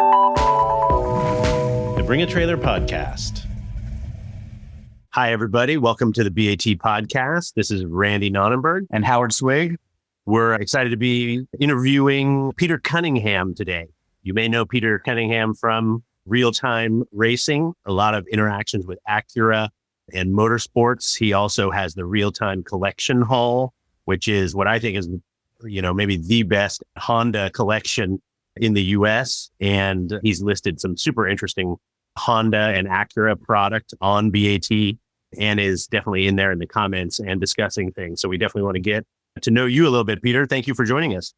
The Bring a Trailer Podcast. Hi, everybody. Welcome to the BAT Podcast. This is Randy Nonnenberg and Howard Swig. We're excited to be interviewing Peter Cunningham today. You may know Peter Cunningham from RealTime Racing, a lot of interactions with Acura and motorsports. He also has the RealTime Collection Hall, which is what I think is, maybe the best Honda collection in the US. And he's listed some super interesting Honda and Acura product on BAT and is definitely in there in the comments and discussing things. So we definitely want to get to know you a little bit, Peter. Thank you for joining us.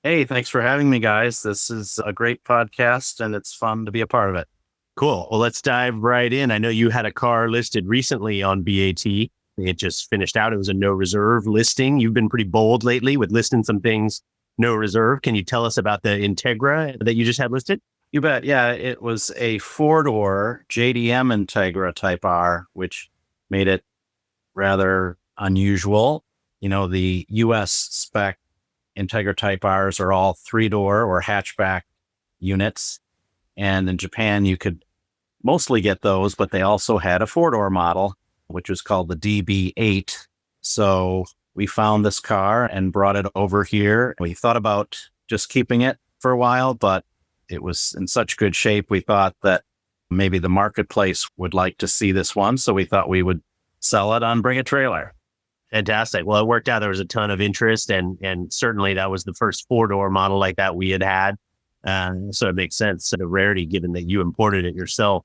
Hey, thanks for having me, guys. This is a great podcast and it's fun to be a part of it. Cool. Well, let's dive right in. I know you had a car listed recently on BAT. It just finished out. It was a no reserve listing. You've been pretty bold lately with listing some things no reserve. Can you tell us about the Integra that you just had listed? You bet. Yeah, it was a four-door JDM Integra Type R, which made it rather unusual. The US spec Integra Type Rs are all three-door or hatchback units. And in Japan, you could mostly get those, but they also had a four-door model, which was called the DB8. So we found this car and brought it over here. We thought about just keeping it for a while, but it was in such good shape. We thought that maybe the marketplace would like to see this one. So we thought we would sell it on Bring a Trailer. Fantastic. Well, it worked out. There was a ton of interest and certainly that was the first four-door model like that we had. So it makes sense. The rarity, given that you imported it yourself.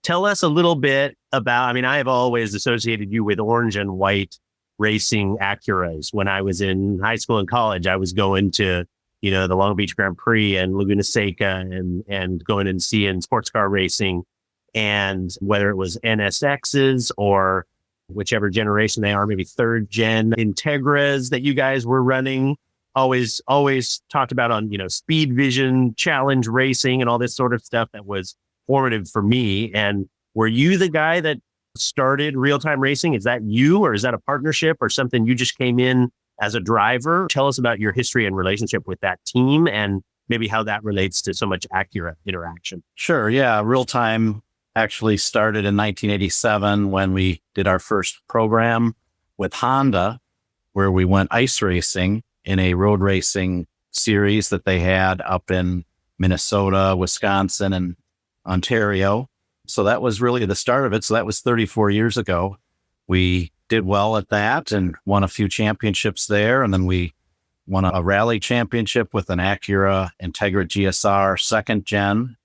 Tell us a little bit about, I have always associated you with orange and white racing Acuras. When I was in high school and college, I was going to, the Long Beach Grand Prix and Laguna Seca and going and seeing sports car racing. And whether it was NSXs or whichever generation they are, maybe third gen Integras that you guys were running, always talked about on, Speed Vision, Challenge Racing and all this sort of stuff that was formative for me. And were you the guy that started RealTime Racing? Is that you, or is that a partnership or something you just came in as a driver? Tell us about your history and relationship with that team and maybe how that relates to so much Acura interaction. Sure. Yeah. RealTime actually started in 1987 when we did our first program with Honda, where we went ice racing in a road racing series that they had up in Minnesota, Wisconsin, and Ontario. So that was really the start of it. So that was 34 years ago. We did well at that and won a few championships there. And then we won a rally championship with an Acura Integra GSR second gen.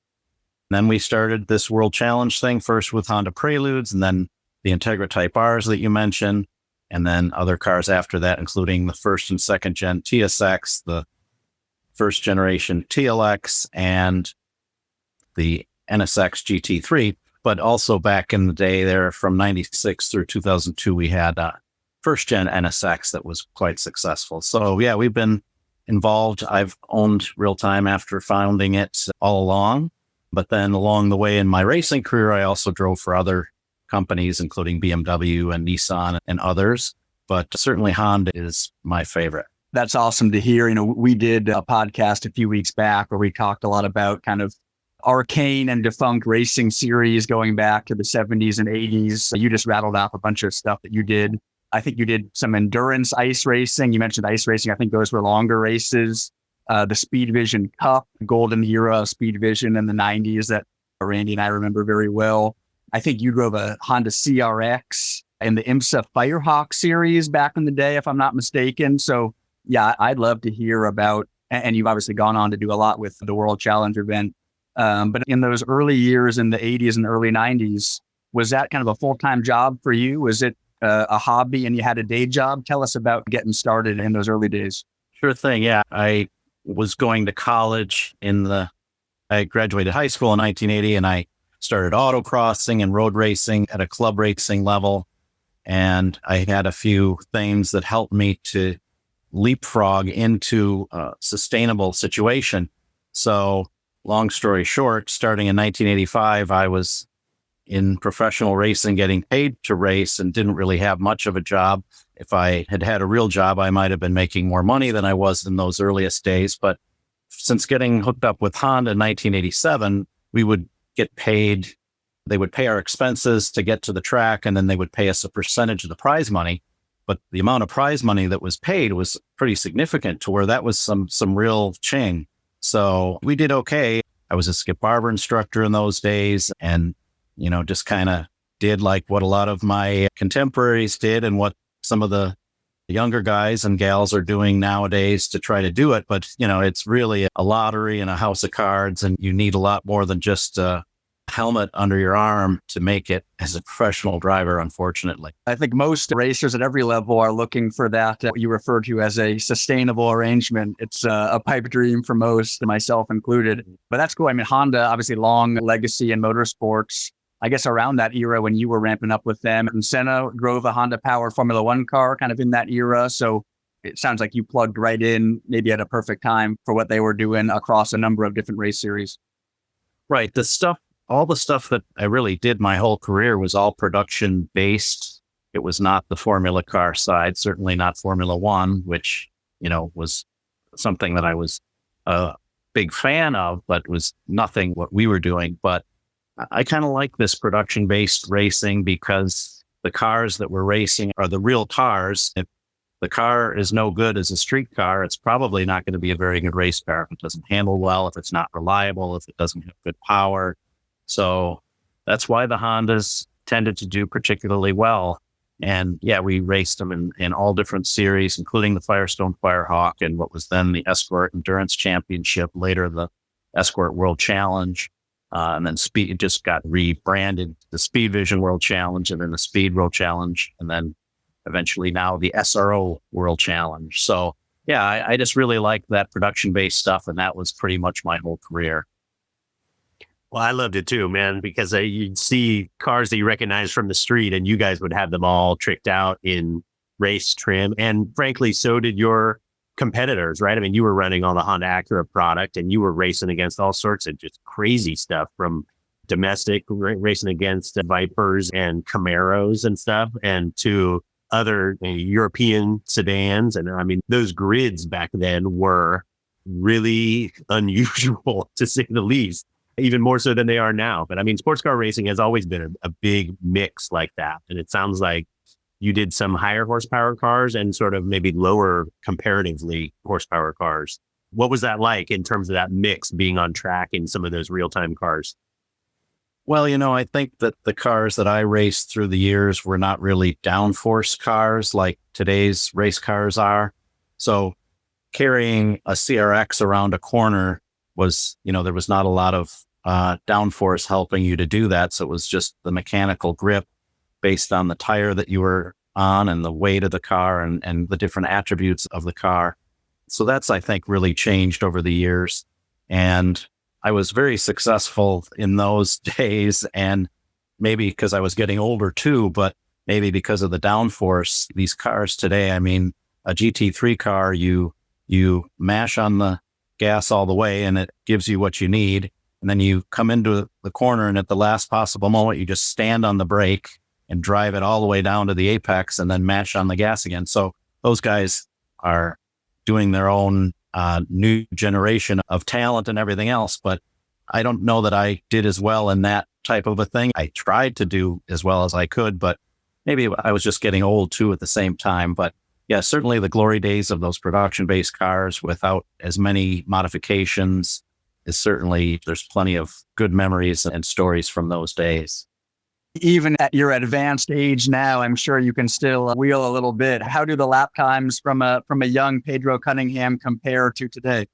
Then we started this World Challenge thing, first with Honda Preludes and then the Integra Type Rs that you mentioned. And then other cars after that, including the first and second gen TSX, the first generation TLX, and the NSX GT3. But also back in the day there, from 96 through 2002, we had a first gen NSX that was quite successful. So yeah, we've been involved. I've owned RealTime after founding it all along. But then along the way in my racing career, I also drove for other companies, including BMW and Nissan and others. But certainly Honda is my favorite. That's awesome to hear. We did a podcast a few weeks back where we talked a lot about kind of arcane and defunct racing series going back to the 70s and 80s. You just rattled off a bunch of stuff that you did. I think you did some endurance ice racing. You mentioned ice racing. I think those were longer races. The Speed Vision Cup, golden era of Speed Vision in the 90s that Randy and I remember very well. I think you drove a Honda CRX in the IMSA Firehawk series back in the day, if I'm not mistaken. So yeah, I'd love to hear about, and you've obviously gone on to do a lot with the World Challenge event. But in those early years in the 80s and early 90s, was that kind of a full-time job for you? Was it a hobby and you had a day job? Tell us about getting started in those early days. Sure thing. Yeah. I was going to college I graduated high school in 1980 and I started autocrossing and road racing at a club racing level. And I had a few things that helped me to leapfrog into a sustainable situation. So long story short, starting in 1985, I was in professional racing, getting paid to race and didn't really have much of a job. If I had had a real job, I might have been making more money than I was in those earliest days. But since getting hooked up with Honda in 1987, we would get paid. They would pay our expenses to get to the track, and then they would pay us a percentage of the prize money. But the amount of prize money that was paid was pretty significant to where that was some real ching. So we did okay. I was a Skip Barber instructor in those days, and, just kind of did like what a lot of my contemporaries did and what some of the younger guys and gals are doing nowadays to try to do it. But, it's really a lottery and a house of cards, and you need a lot more than just a helmet under your arm to make it as a professional driver, unfortunately. I think most racers at every level are looking for that, what you refer to as a sustainable arrangement. It's a pipe dream for most, myself included. But that's cool. I mean, Honda, obviously long legacy in motorsports. I guess around that era when you were ramping up with them, and Senna drove a Honda Power Formula One car kind of in that era. So it sounds like you plugged right in, maybe at a perfect time for what they were doing across a number of different race series. Right. All the stuff that I really did my whole career was all production based. It was not the Formula car side, certainly not Formula One, which, was something that I was a big fan of, but was nothing what we were doing. But I kind of like this production based racing because the cars that we're racing are the real cars. If the car is no good as a street car, it's probably not going to be a very good race car if it doesn't handle well, if it's not reliable, if it doesn't have good power. So that's why the Hondas tended to do particularly well. And yeah, we raced them in all different series, including the Firestone Firehawk and what was then the Escort Endurance Championship, later the Escort World Challenge. And then Speed just got rebranded, the Speed Vision World Challenge, and then the Speed World Challenge, and then eventually now the SRO World Challenge. So yeah, I just really liked that production-based stuff, and that was pretty much my whole career. Well, I loved it too, man, because you'd see cars that you recognize from the street, and you guys would have them all tricked out in race trim. And frankly, so did your competitors, right? I mean, you were running on the Honda Acura product, and you were racing against all sorts of just crazy stuff, from domestic racing against Vipers and Camaros and stuff, and to other European sedans. And I mean, those grids back then were really unusual, to say the least. Even more so than they are now. But I mean, sports car racing has always been a big mix like that. And it sounds like you did some higher horsepower cars and sort of maybe lower comparatively horsepower cars. What was that like in terms of that mix being on track in some of those real-time cars? Well, I think that the cars that I raced through the years were not really downforce cars like today's race cars are. So carrying a CRX around a corner was, there was not a lot of downforce helping you to do that. So it was just the mechanical grip based on the tire that you were on and the weight of the car and the different attributes of the car. So that's, I think, really changed over the years. And I was very successful in those days, and maybe because I was getting older too, but maybe because of the downforce. These cars today, I mean, a GT3 car, you mash on the gas all the way and it gives you what you need. And then you come into the corner, and at the last possible moment, you just stand on the brake and drive it all the way down to the apex and then mash on the gas again. So those guys are doing their own new generation of talent and everything else. But I don't know that I did as well in that type of a thing. I tried to do as well as I could, but maybe I was just getting old too at the same time. But yeah, certainly the glory days of those production-based cars without as many modifications is certainly, there's plenty of good memories and stories from those days. Even at your advanced age now, I'm sure you can still wheel a little bit. How do the lap times from a young Pedro Cunningham compare to today?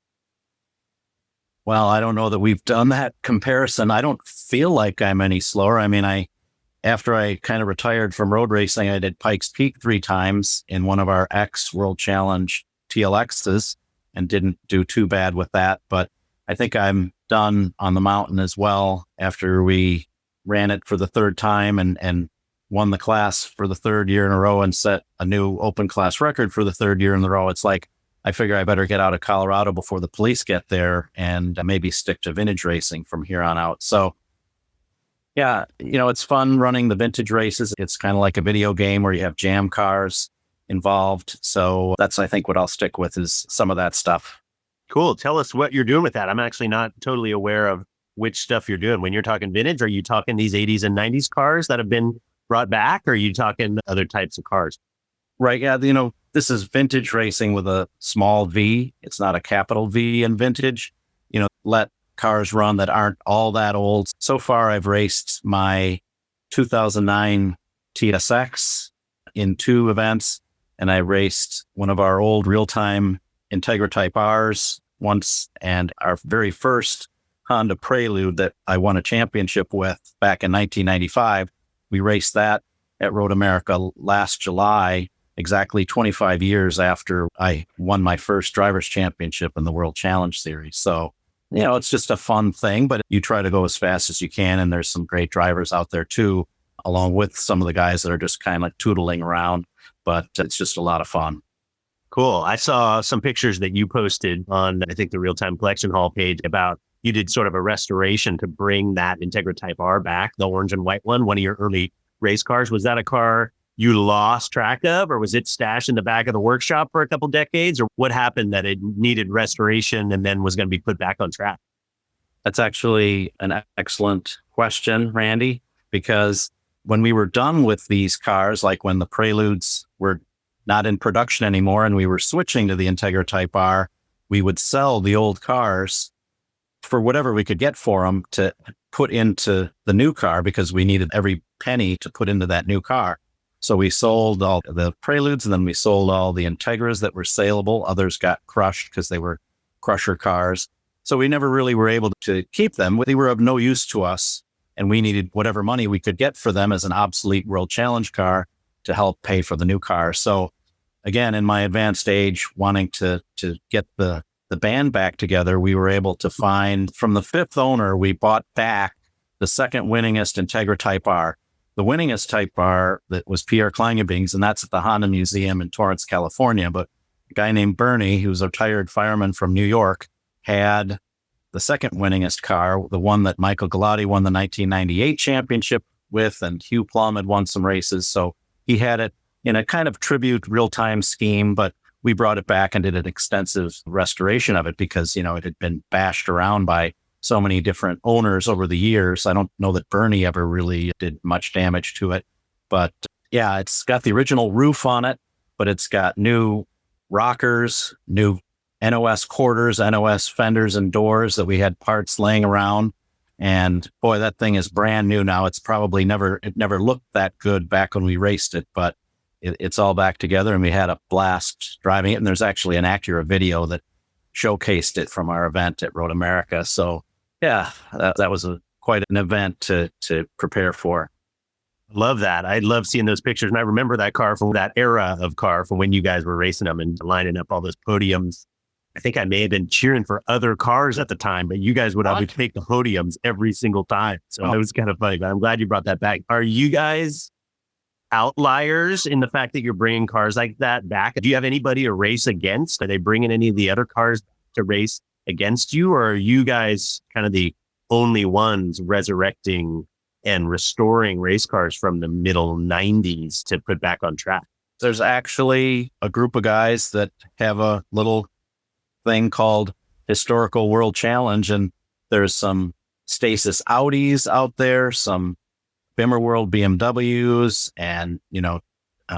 Well, I don't know that we've done that comparison. I don't feel like I'm any slower. I mean, after I kind of retired from road racing, I did Pikes Peak 3 times in one of our X World Challenge TLXs and didn't do too bad with that. But I think I'm done on the mountain as well after we ran it for the third time and won the class for the third year in a row and set a new open class record for the third year in a row. It's like, I figure I better get out of Colorado before the police get there and maybe stick to vintage racing from here on out. So yeah, it's fun running the vintage races. It's kind of like a video game where you have jam cars involved. So that's, I think, what I'll stick with is some of that stuff. Cool. Tell us what you're doing with that. I'm actually not totally aware of which stuff you're doing. When you're talking vintage, are you talking these 80s and 90s cars that have been brought back? Or are you talking other types of cars? Right. Yeah. This is vintage racing with a small V. It's not a capital V in vintage. Let cars run that aren't all that old. So far, I've raced my 2009 TSX in 2 events, and I raced one of our old RealTime Integra Type Rs once, and our very first Honda Prelude that I won a championship with back in 1995. We raced that at Road America last July, exactly 25 years after I won my first driver's championship in the World Challenge Series. So, it's just a fun thing, but you try to go as fast as you can. And there's some great drivers out there too, along with some of the guys that are just kind of like tootling around, but it's just a lot of fun. Cool. I saw some pictures that you posted on, I think, the RealTime Collection Hall page about you did sort of a restoration to bring that Integra Type R back, the orange and white one of your early race cars. Was that a car you lost track of, or was it stashed in the back of the workshop for a couple decades, or what happened that it needed restoration and then was going to be put back on track? That's actually an excellent question, Randy, because when we were done with these cars, like when the Preludes were not in production anymore and we were switching to the Integra Type R, we would sell the old cars for whatever we could get for them to put into the new car, because we needed every penny to put into that new car. So we sold all the Preludes, and then we sold all the Integras that were saleable. Others got crushed because they were crusher cars. So we never really were able to keep them. They were of no use to us, and we needed whatever money we could get for them as an obsolete World Challenge car to help pay for the new car. So again, in my advanced age, wanting to get the band back together, we were able to find from the 5th owner, we bought back the second winningest Integra Type R. The winningest Type R that was Pierre Klangebing's, and that's at the Honda Museum in Torrance, California. But a guy named Bernie, who's a retired fireman from New York, had the second winningest car, the one that Michael Galati won the 1998 championship with, and Hugh Plum had won some races. So he had it in a kind of tribute real-time scheme, but we brought it back and did an extensive restoration of it because, it had been bashed around by so many different owners over the years. I don't know that Bernie ever really did much damage to it, but yeah, it's got the original roof on it, but it's got new rockers, new NOS quarters, NOS fenders and doors that we had parts laying around. And boy, that thing is brand new now. It's probably it never looked that good back when we raced it, but it's all back together, and we had a blast driving it. And there's actually an Acura video that showcased it from our event at Road America. So yeah, that was quite an event to prepare for. Love that. I love seeing those pictures. And I remember that car from that era of car from when you guys were racing them and lining up all those podiums. I think I may have been cheering for other cars at the time, but you guys would take the podiums every single time. So it was kind of funny, but I'm glad you brought that back. Are you guys outliers in the fact that you're bringing cars like that back? Do you have anybody to race against? Are they bringing any of the other cars to race against you, or are you guys kind of the only ones resurrecting and restoring race cars from the middle 90s to put back on track? There's actually a group of guys that have a little thing called Historical World Challenge, and there's some Stasis Audis out there, some Bimmer World BMWs, and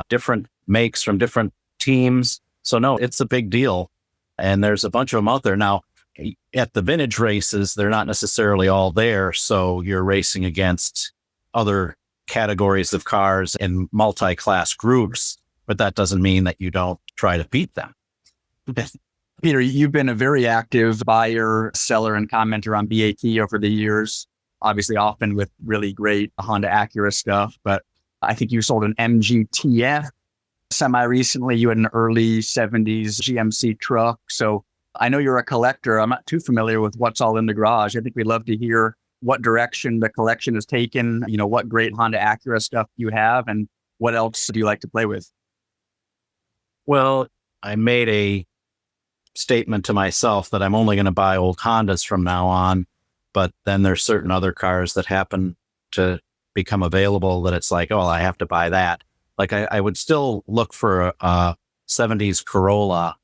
different makes from different teams. So no, it's a big deal, and there's a bunch of them out there now. At the vintage races, they're not necessarily all there, so you're racing against other categories of cars in multi-class groups, but that doesn't mean that you don't try to beat them. Peter, you've been a very active buyer, seller, and commenter on BAT over the years, obviously often with really great Honda Acura stuff, but I think you sold an MGTF semi-recently. You had an early 70s GMC truck. So I know you're a collector. I'm not too familiar with what's all in the garage. I think we'd love to hear what direction the collection has taken, what great Honda Acura stuff you have, and what else do you like to play with? Well, I made a statement to myself that I'm only going to buy old Hondas from now on, but then there's certain other cars that happen to become available that it's like, oh, I have to buy that. Like I would still look for a 70s Corolla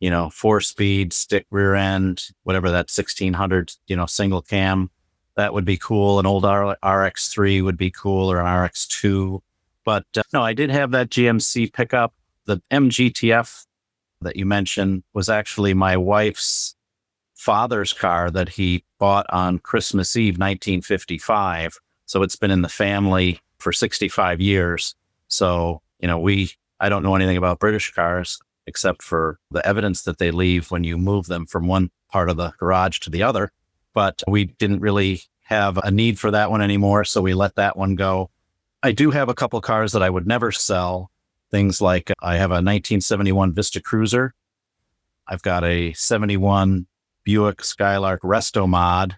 4-speed stick rear end, whatever that 1600, single cam, that would be cool. An old RX3 would be cool, or an RX2. But no, I did have that GMC pickup. The MGTF that you mentioned was actually my wife's father's car that he bought on Christmas Eve, 1955. So it's been in the family for 65 years. So, I don't know anything about British cars except for the evidence that they leave when you move them from one part of the garage to the other. But we didn't really have a need for that one anymore, so we let that one go. I do have a couple cars that I would never sell. Things like I have a 1971 Vista Cruiser. I've got a 71 Buick Skylark Resto Mod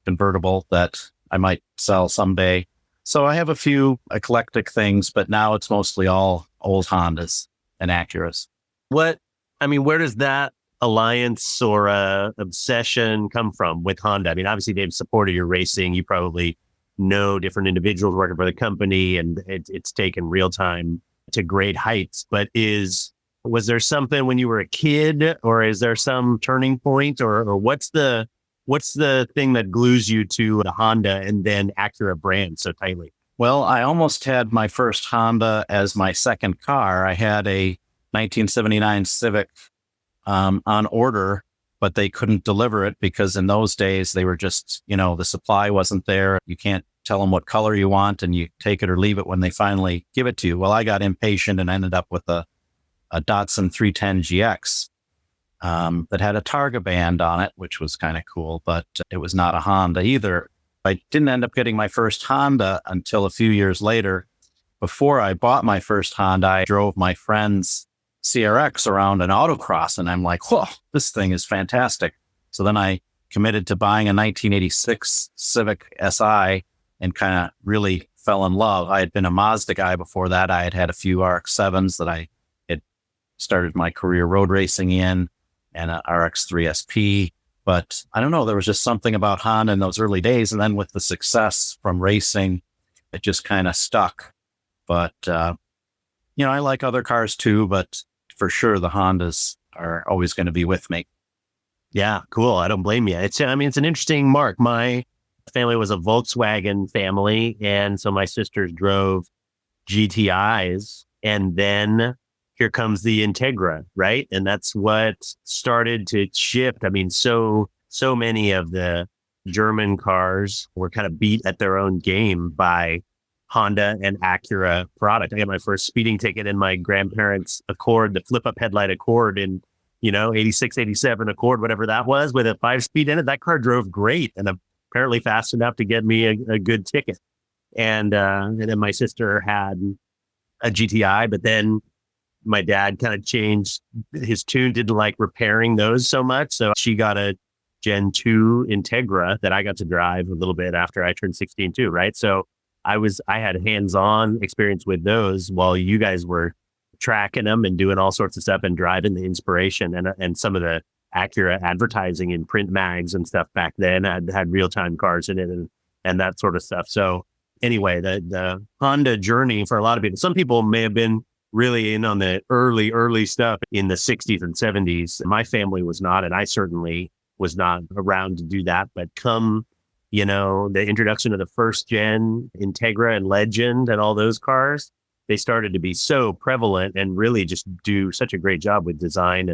convertible that I might sell someday. So I have a few eclectic things, but now it's mostly all old Hondas and Acuras. Where does that alliance or obsession come from with Honda? I mean, obviously they've supported your racing. You probably know different individuals working for the company, and it's taken RealTime to great heights. But was there something when you were a kid, or is there some turning point, or what's the thing that glues you to the Honda and then Acura brand so tightly? Well, I almost had my first Honda as my second car. I had a 1979 Civic on order, but they couldn't deliver it because in those days they were just, the supply wasn't there. You can't tell them what color you want, and you take it or leave it when they finally give it to you. Well, I got impatient and ended up with a Datsun 310 GX that had a Targa band on it, which was kind of cool, but it was not a Honda either. I didn't end up getting my first Honda until a few years later. Before I bought my first Honda, I drove my friend's CRX around an autocross, and I'm like, whoa, this thing is fantastic. So then I committed to buying a 1986 Civic Si and kind of really fell in love. I had been a Mazda guy before that. I had a few RX-7s that I had started my career road racing in, and an RX-3 SP. But I don't know, there was just something about Honda in those early days. And then with the success from racing, it just kind of stuck. But, I like other cars too, but for sure the Hondas are always going to be with me. Yeah, cool. I don't blame you. It's an interesting mark. My family was a Volkswagen family. And so my sisters drove GTIs, and then here comes the Integra, right? And that's what started to shift. I mean, so many of the German cars were kind of beat at their own game by Honda and Acura product. I got my first speeding ticket in my grandparents' Accord, the flip-up headlight Accord in, 86, 87 Accord, whatever that was, with a 5-speed in it. That car drove great and apparently fast enough to get me a good ticket. And then my sister had a GTI, but then my dad kind of changed his tune, didn't like repairing those so much. So she got a Gen 2 Integra that I got to drive a little bit after I turned 16 too, right? So I had hands-on experience with those while you guys were tracking them and doing all sorts of stuff and driving the Inspiration and some of the Acura advertising in print mags and stuff back then had RealTime cars in it and that sort of stuff. So anyway, the Honda journey for a lot of people, some people may have been really in on the early stuff in the 60s and 70s. My family was not, and I certainly was not around to do that. But come, the introduction of the first gen Integra and Legend and all those cars, they started to be so prevalent and really just do such a great job with design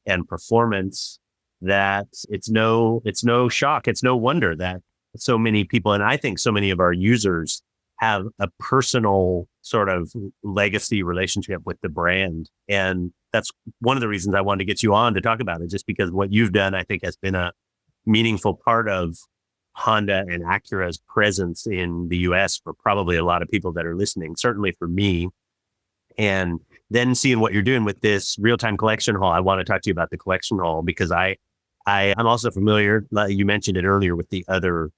and performance that it's no shock. It's no wonder that so many people, and I think so many of our users, have a personal sort of legacy relationship with the brand. And that's one of the reasons I wanted to get you on to talk about it, just because what you've done, I think, has been a meaningful part of Honda and Acura's presence in the US for probably a lot of people that are listening, certainly for me. And then seeing what you're doing with this RealTime collection hall, I want to talk to you about the collection hall because I'm also familiar, you mentioned it earlier, with the other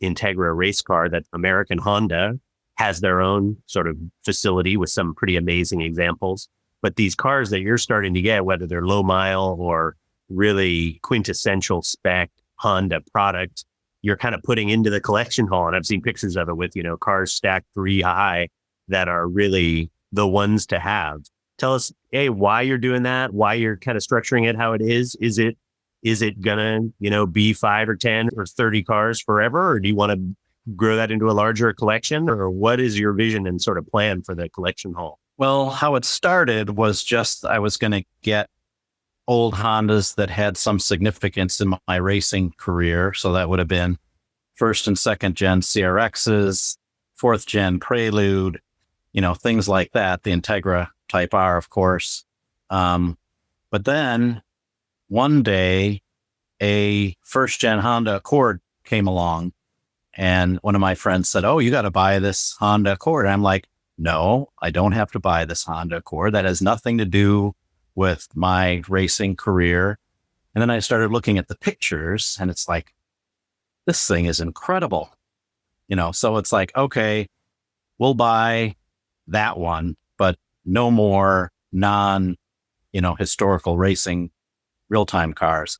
Integra race car that American Honda has their own sort of facility with some pretty amazing examples. But these cars that you're starting to get, whether they're low mile or really quintessential spec Honda product, you're kind of putting into the collection hall. And I've seen pictures of it with, cars stacked 3 high that are really the ones to have. Tell us, A, why you're doing that, why you're kind of structuring it how it is. Is it gonna, be 5 or 10 or 30 cars forever? Or do you want to grow that into a larger collection? Or what is your vision and sort of plan for the collection haul? Well, how it started was just I was going to get old Hondas that had some significance in my racing career. So that would have been first and second gen CRXs, fourth gen Prelude, things like that. The Integra Type R, of course. But then one day, a first gen Honda Accord came along, and one of my friends said, "Oh, you got to buy this Honda Accord." And I'm like, "No, I don't have to buy this Honda Accord. That has nothing to do with my racing career." And then I started looking at the pictures, and it's like, this thing is incredible. So it's like, okay, we'll buy that one, but no more historical racing real-time cars.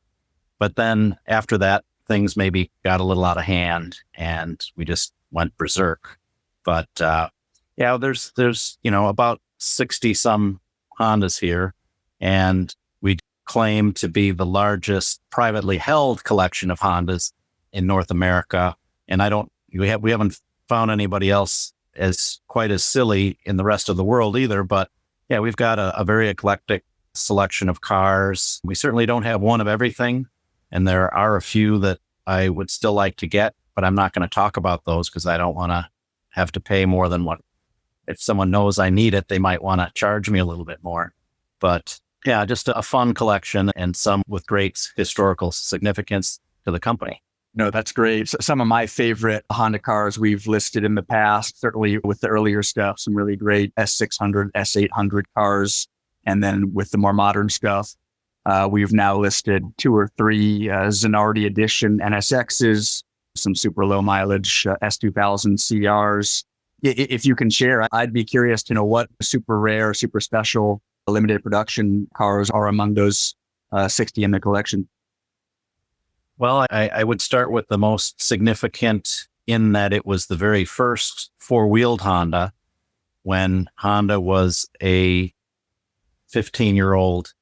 But then after that, things maybe got a little out of hand and we just went berserk. But there's about 60 some Hondas here, and we claim to be the largest privately held collection of Hondas in North America. And we haven't found anybody else as quite as silly in the rest of the world either. But yeah, we've got a very eclectic selection of cars. We certainly don't have one of everything, and there are a few that I would still like to get, but I'm not going to talk about those because I don't want to have to pay more than what, if someone knows I need it, they might want to charge me a little bit more. But yeah, just a fun collection, and some with great historical significance to the company. No, that's great. So some of my favorite Honda cars we've listed in the past, certainly with the earlier stuff, some really great S600, S800 cars. And then with the more modern stuff, we've now listed 2 or 3 Zanardi edition NSXs, some super low mileage S2000 CRs. If you can share, I'd be curious to know what super rare, super special limited production cars are among those 60 in the collection. Well, I would start with the most significant in that it was the very first 4-wheeled Honda, when Honda was a 15-year-old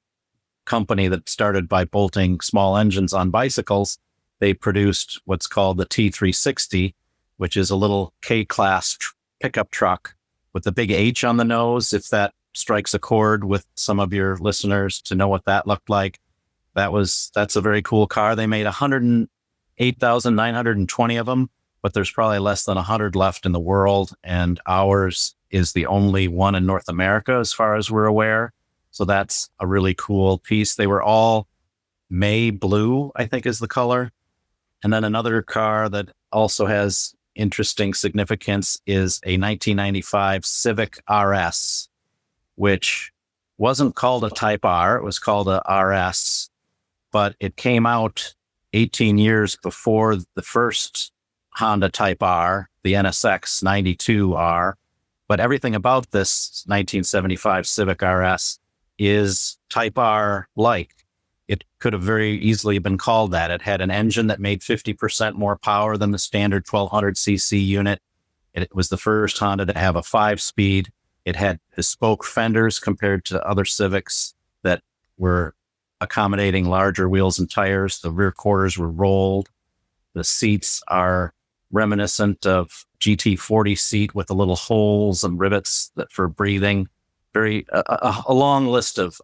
company that started by bolting small engines on bicycles. They produced what's called the T360, which is a little K-class pickup truck with a big H on the nose, if that strikes a chord with some of your listeners to know what that looked like. That's a very cool car. They made 108,920 of them, but there's probably less than 100 left in the world. And ours is the only one in North America, as far as we're aware. So that's a really cool piece. They were all May blue, I think is the color. And then another car that also has interesting significance is a 1995 Civic RS, which wasn't called a Type R. It was called a RS. But it came out 18 years before the first Honda Type R, the NSX 92R. But everything about this 1975 Civic RS is Type R-like. It could have very easily been called that. It had an engine that made 50% more power than the standard 1200cc unit. It was the first Honda to have a 5-speed. It had bespoke fenders compared to other Civics that were accommodating larger wheels and tires. The rear quarters were rolled. The seats are reminiscent of GT40 seat with the little holes and rivets for breathing. Very a long list of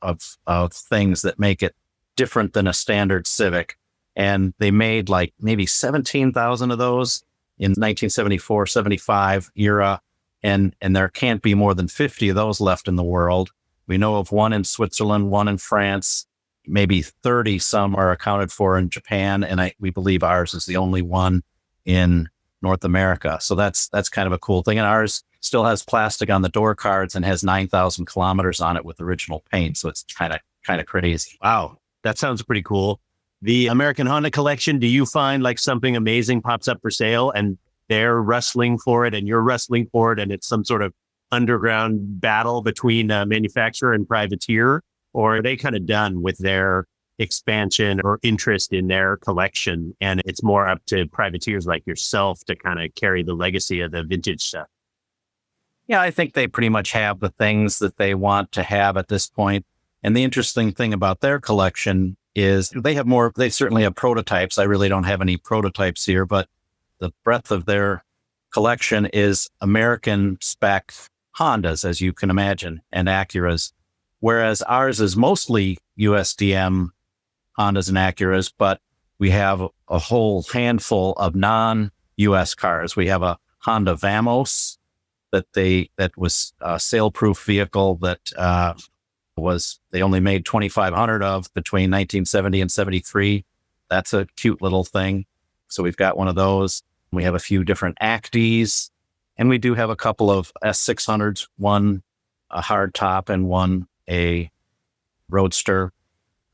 things that make it different than a standard Civic. And they made like maybe 17,000 of those in 1974, 75 era. And there can't be more than 50 of those left in the world. We know of one in Switzerland, one in France, maybe 30 some are accounted for in Japan. And we believe ours is the only one in North America. So that's kind of a cool thing. And ours still has plastic on the door cards and has 9,000 kilometers on it with original paint. So it's kind of crazy. Wow. That sounds pretty cool. The American Honda collection, do you find like something amazing pops up for sale and they're wrestling for it and you're wrestling for it and it's some sort of underground battle between manufacturer and privateer? Or are they kind of done with their expansion or interest in their collection and it's more up to privateers like yourself to kind of carry the legacy of the vintage stuff? Yeah, I think they pretty much have the things that they want to have at this point. And the interesting thing about their collection is they certainly have prototypes. I really don't have any prototypes here, but the breadth of their collection is American spec Hondas, as you can imagine, and Acuras. Whereas ours is mostly USDM Hondas and Acuras, but we have a whole handful of non-US cars. We have a Honda Vamos that was a sail-proof vehicle that they only made 2,500 of between 1970 and 73. That's a cute little thing. So we've got one of those. We have a few different Acties, and we do have a couple of S600s, one a hard top and one a roadster.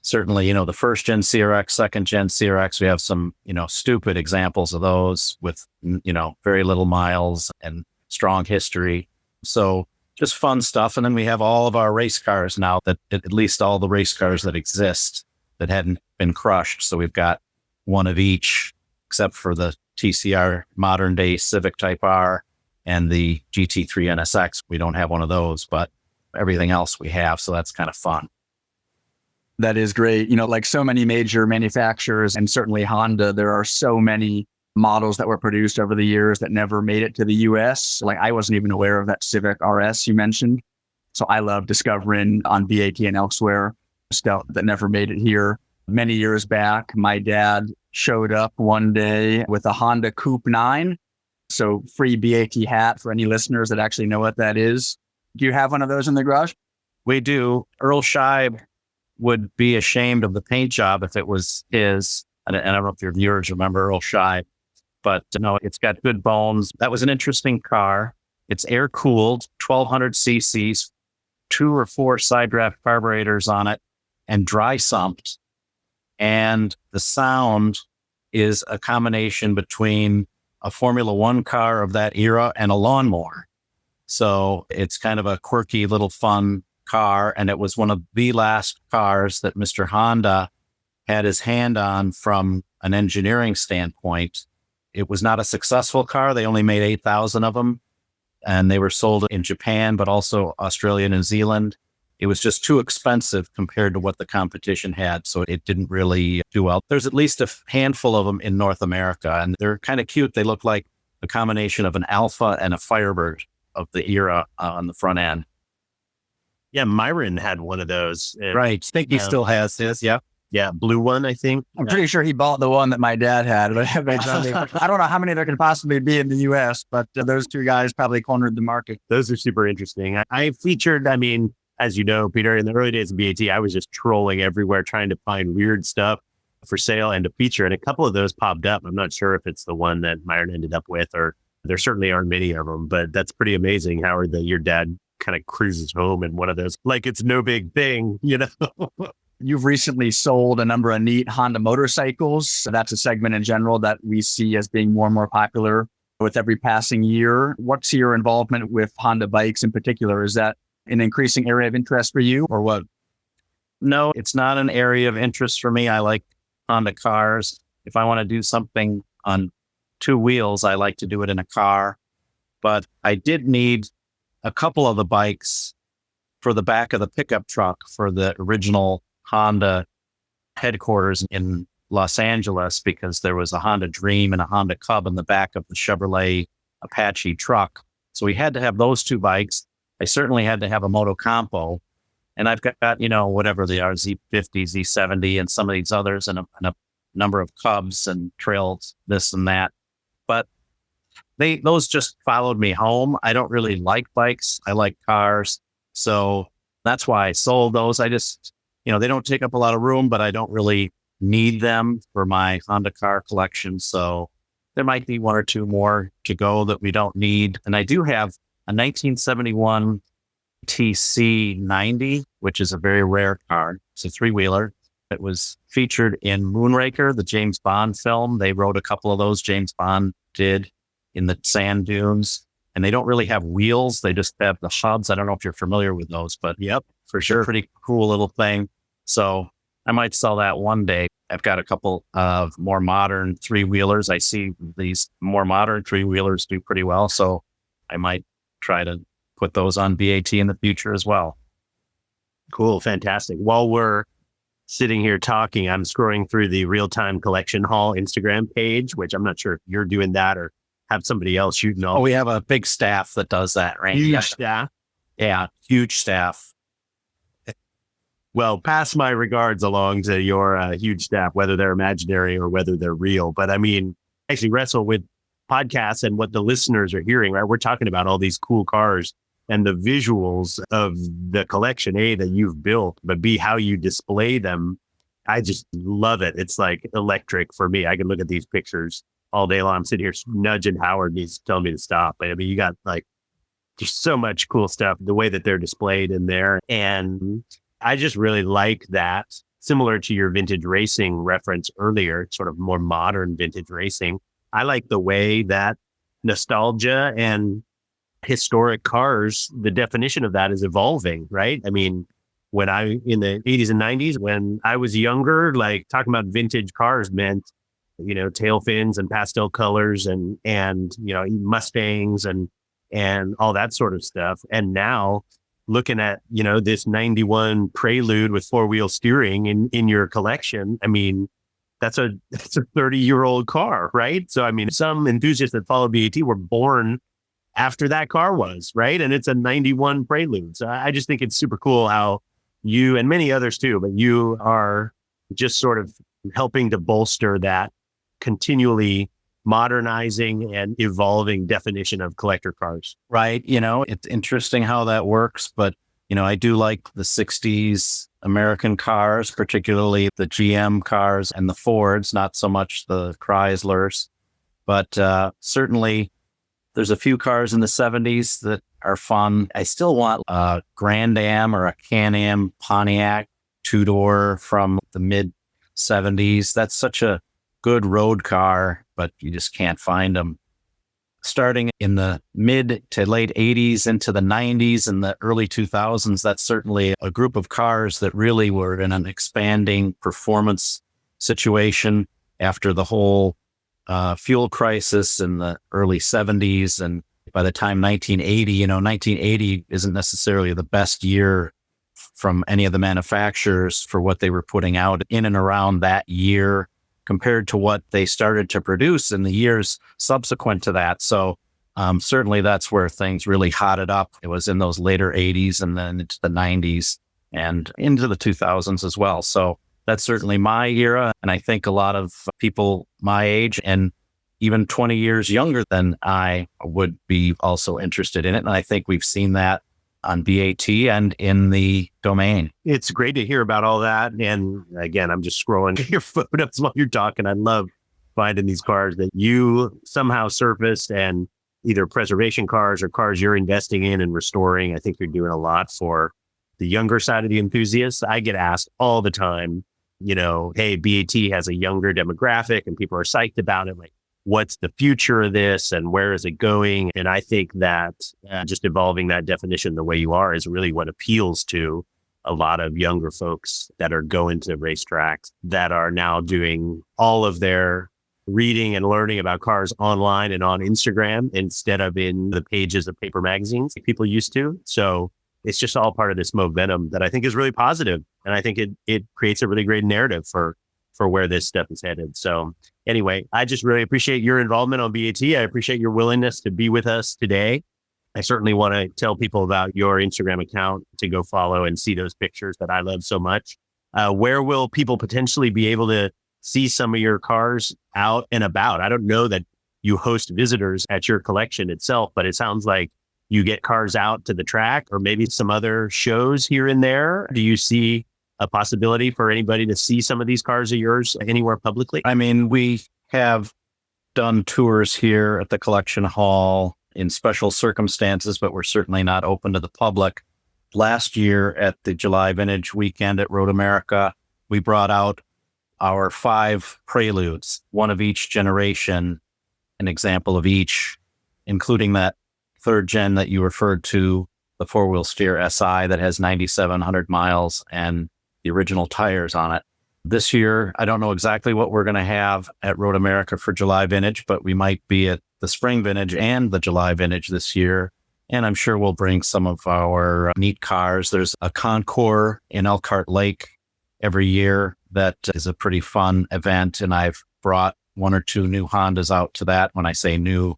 Certainly, the first gen CRX, second gen CRX, we have some, stupid examples of those with, very little miles and strong history. So just fun stuff. And then we have all of our race cars now, that at least all the race cars that exist that hadn't been crushed. So we've got one of each, except for the TCR modern day Civic Type R and the GT3 NSX. We don't have one of those, but everything else we have. So that's kind of fun. That is great. Like so many major manufacturers and certainly Honda, there are so many models that were produced over the years that never made it to the US. Like I wasn't even aware of that Civic RS you mentioned. So I love discovering on BAT and elsewhere stuff that never made it here. Many years back, my dad showed up one day with a Honda Coupe 9. So free BAT hat for any listeners that actually know what that is. Do you have one of those in the garage? We do. Earl Scheib would be ashamed of the paint job if it was his. And I don't know if your viewers remember Earl Scheib, but no, it's got good bones. That was an interesting car. It's air cooled, 1,200 cc's, 2 or 4 side draft carburetors on it, and dry sumped. And the sound is a combination between a Formula One car of that era and a lawnmower. So it's kind of a quirky little fun car. And it was one of the last cars that Mr. Honda had his hand on from an engineering standpoint. It was not a successful car. They only made 8,000 of them, and they were sold in Japan, but also Australia, New Zealand. It was just too expensive compared to what the competition had, so it didn't really do well. There's at least a handful of them in North America, and they're kind of cute. They look like a combination of an Alpha and a Firebird of the era on the front end. Yeah, Myron had one of those. Right. I think he still has his, yeah. Yeah, blue one, I think. I'm pretty sure he bought the one that my dad had. But I don't know how many there can possibly be in the US, but those two guys probably cornered the market. Those are super interesting. I featured, as you know, Peter, in the early days of BAT, I was just trolling everywhere trying to find weird stuff for sale and to feature. And a couple of those popped up. I'm not sure if it's the one that Myron ended up with, or there certainly aren't many of them, but that's pretty amazing, Howard, that your dad kind of cruises home in one of those, like it's no big thing, You've recently sold a number of neat Honda motorcycles. So that's a segment in general that we see as being more and more popular with every passing year. What's your involvement with Honda bikes in particular? Is that an increasing area of interest for you, or what? No, it's not an area of interest for me. I like Honda cars. If I want to do something on 2 wheels, I like to do it in a car. But I did need a couple of the bikes for the back of the pickup truck for the original Honda headquarters in Los Angeles, because there was a Honda Dream and a Honda Cub in the back of the Chevrolet Apache truck. So we had to have those 2 bikes. I certainly had to have a Motocampo, and I've got whatever they are, Z50, Z70, and some of these others, and a number of Cubs and Trails, this and that. But those just followed me home. I don't really like bikes. I like cars. So that's why I sold those. I just, they don't take up a lot of room, but I don't really need them for my Honda car collection. So there might be 1 or 2 more to go that we don't need. And I do have a 1971 TC90, which is a very rare car. It's a 3-wheeler. It was featured in Moonraker, the James Bond film. They wrote a couple of those, James Bond did, in the sand dunes. And they don't really have wheels. They just have the hubs. I don't know if you're familiar with those, but yep, for sure. Pretty cool little thing. So I might sell that one day. I've got a couple of more modern 3-wheelers. I see these more modern 3-wheelers do pretty well. So I might try to put those on BAT in the future as well. Cool. Fantastic. While we're sitting here talking, I'm scrolling through the RealTime Collection Hall Instagram page, which I'm not sure if you're doing that or have somebody else shooting all. We have a big staff that does that, right? Huge staff. Yeah, huge staff. Well, pass my regards along to your huge staff, whether they're imaginary or whether they're real. But I mean, actually wrestle with podcasts and what the listeners are hearing, right? We're talking about all these cool cars and the visuals of the collection, A, that you've built, but B, how you display them. I just love it. It's like electric for me. I can look at these pictures all day long. I'm sitting here nudging Howard. He's telling me to stop. But I mean, you got like just so much cool stuff, the way that they're displayed in there. And I just really like that, similar to your vintage racing reference earlier, sort of more modern vintage racing. I like the way that nostalgia and historic cars, the definition of that is evolving, right? I mean, when in the 80s and 90s, when I was younger, like talking about vintage cars meant, tail fins and pastel colors and Mustangs and all that sort of stuff. And now looking at, this 91 Prelude with 4-wheel steering in your collection, I mean, that's a 30-year-old car, right? So, I mean, some enthusiasts that follow BAT were born after that car was, right? And it's a 91 Prelude. So I just think it's super cool how you, and many others too, but you are just sort of helping to bolster that continually modernizing and evolving definition of collector cars. Right. It's interesting how that works, but, I do like the 60s American cars, particularly the GM cars and the Fords, not so much the Chryslers, but certainly there's a few cars in the 70s that are fun. I still want a Grand Am or a Can-Am Pontiac two-door from the mid 70s. That's such a good road car, but you just can't find them. Starting in the mid to late 80s into the 90s and the early 2000s, that's certainly a group of cars that really were in an expanding performance situation after the whole fuel crisis in the early 70s. And by the time 1980, 1980 isn't necessarily the best year from any of the manufacturers for what they were putting out in and around that year compared to what they started to produce in the years subsequent to that. So certainly that's where things really hotted up. It was in those later 80s and then into the 90s and into the 2000s as well. So that's certainly my era. And I think a lot of people my age and even 20 years younger than I would be also interested in it. And I think we've seen that on BAT and in the domain. It's great to hear about all that. And again, I'm just scrolling your photos while you're talking. I love finding these cars that you somehow surfaced, and either preservation cars or cars you're investing in and restoring. I think you're doing a lot for the younger side of the enthusiasts. I get asked all the time, hey, BAT has a younger demographic and people are psyched about it. Like, what's the future of this and where is it going? And I think that just evolving that definition the way you are is really what appeals to a lot of younger folks that are going to racetracks, that are now doing all of their reading and learning about cars online and on Instagram instead of in the pages of paper magazines like people used to. So it's just all part of this momentum that I think is really positive. And I think it creates a really great narrative for where this stuff is headed. So anyway, I just really appreciate your involvement on BAT. I appreciate your willingness to be with us today. I certainly want to tell people about your Instagram account to go follow and see those pictures that I love so much. Where will people potentially be able to see some of your cars out and about? I don't know that you host visitors at your collection itself, but it sounds like you get cars out to the track or maybe some other shows here and there. Do you see a possibility for anybody to see some of these cars of yours anywhere publicly? I mean, we have done tours here at the collection hall in special circumstances, but we're certainly not open to the public. Last year at the July Vintage Weekend at Road America, we brought out our 5 Preludes, one of each generation, an example of each, including that third gen that you referred to, the 4-wheel steer SI that has 9,700 miles and the original tires on it. This year, I don't know exactly what we're going to have at Road America for July Vintage, but we might be at the Spring Vintage and the July Vintage this year. And I'm sure we'll bring some of our neat cars. There's a concours in Elkhart Lake every year that is a pretty fun event. And I've brought 1 or 2 new Hondas out to that. When I say new,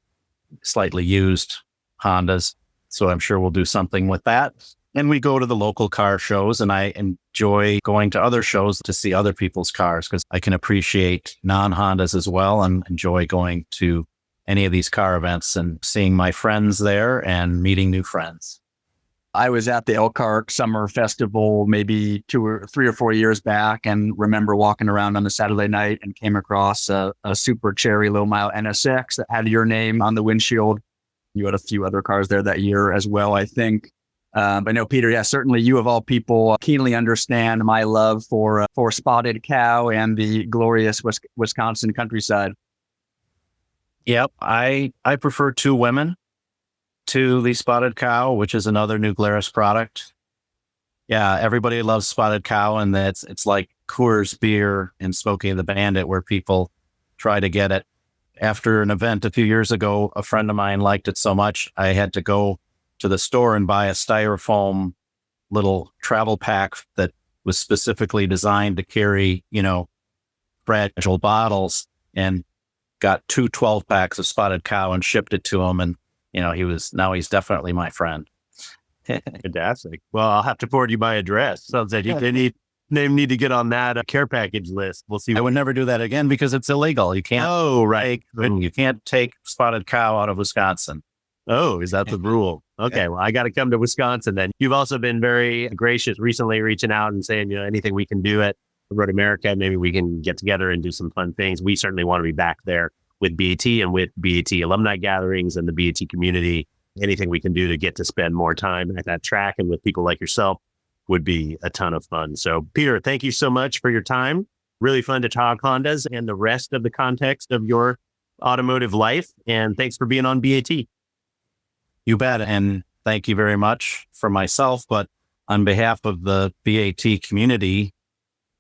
slightly used Hondas. So I'm sure we'll do something with that. And we go to the local car shows, and I enjoy going to other shows to see other people's cars because I can appreciate non-Hondas as well and enjoy going to any of these car events and seeing my friends there and meeting new friends. I was at the Elkhart Summer Festival maybe 3 or 4 years back and remember walking around on the Saturday night and came across a super cherry low mile NSX that had your name on the windshield. You had a few other cars there that year as well, I think. But no, Peter, yeah, certainly you of all people keenly understand my love for Spotted Cow and the glorious Wisconsin countryside. Yep, I prefer 2 women to the Spotted Cow, which is another New Glarus product. Yeah, everybody loves Spotted Cow, and it's like Coors beer and Smokey and the Bandit, where people try to get it. After an event a few years ago, a friend of mine liked it so much, I had to go to the store and buy a styrofoam little travel pack that was specifically designed to carry, fragile bottles, and got 2 12-packs of Spotted Cow and shipped it to him. And, he's definitely my friend. Fantastic. Well, I'll have to forward you my address. Sounds like they need to get on that care package list. We'll see. I would never do that again because it's illegal. You can't. Oh, right. You can't take Spotted Cow out of Wisconsin. Oh, is that the rule? Okay. Well, I got to come to Wisconsin then. You've also been very gracious recently, reaching out and saying, anything we can do at Road America, maybe we can get together and do some fun things. We certainly want to be back there with BAT and with BAT alumni gatherings and the BAT community. Anything we can do to get to spend more time at that track and with people like yourself would be a ton of fun. So, Peter, thank you so much for your time. Really fun to talk Hondas and the rest of the context of your automotive life. And thanks for being on BAT. You bet. And thank you very much for myself. But on behalf of the BAT community,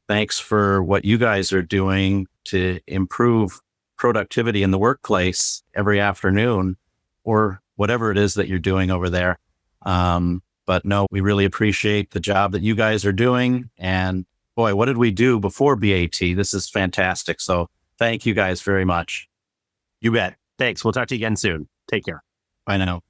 thanks for what you guys are doing to improve productivity in the workplace every afternoon, or whatever it is that you're doing over there. But no, we really appreciate the job that you guys are doing. And boy, what did we do before BAT? This is fantastic. So thank you guys very much. You bet. Thanks. We'll talk to you again soon. Take care. Bye now.